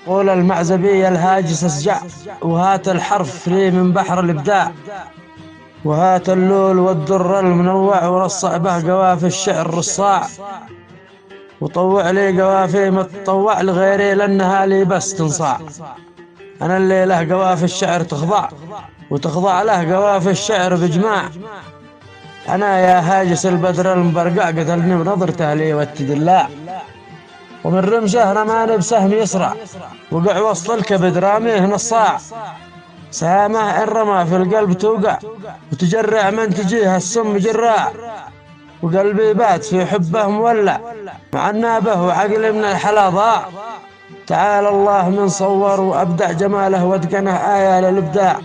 قول المعزبي الهاجس اسجع، وهات الحرف لي من بحر الإبداع، وهات اللول والدر المنوع، ورصع به قوافي الشعر رصاع، وطوع لي قوافي متطوع لغيري لأنها لي بس تنصاع. أنا اللي له قوافي الشعر تخضع، وتخضع له قوافي الشعر بجماع. أنا يا هاجس البدر المبرقع قتلني بنظرته لي والتدلاع، ومن رمشه رماني بسهم يسرع، وقع وسط الكبد راميه نصاع. سهامه إن رمى في القلب توقع، وتجرع من تجيه السم جراع، وقلبي بات في حبه مولع، مع النابه وعقلي من الحلا ضاع. تعالى الله من صور وأبدع جماله واتقنه آية للإبداع،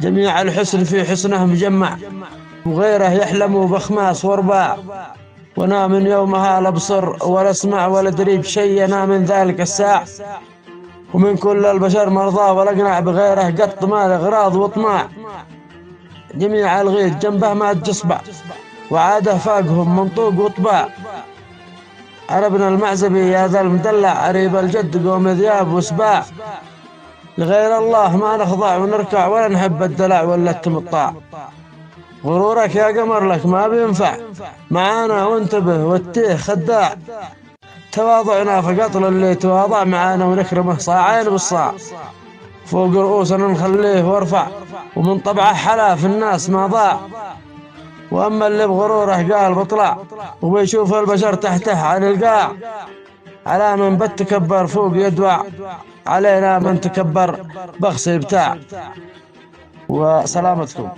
جميع الحسن في حسنه مجمع، وغيره يحلم بخماس وارباع. وانا من يومها لا ابصر ولا اسمع ولا ادري بشي انا من ذلك الساع، ومن كل البشر مرضى ولا اقنع بغيره قط مال اغراض واطماع. جميع الغيث جنبه ما تصبع، وعاده فاقهم منطوق وطباع. انا ابن المعزبي يا ذا المدلع، عريب الجد قوم ذياب وسباع، لغير الله ما نخضع ونركع ولا نحب الدلع ولا التمطاع. غرورك يا قمر لك ما بينفع معانا، وانتبه والتيه خداع. تواضعنا فقط للي تواضع معانا، ونكرمه صاعين بالصاع، فوق رؤوسنا نخليه وارفع، ومن طبعه حلا في الناس ما ضاع. واما اللي بغروره قال بطلع، وبيشوف البشر تحته عن القاع، على من بتكبر فوق يدوع، علينا من تكبر بخس يبتاع. وسلامتكم.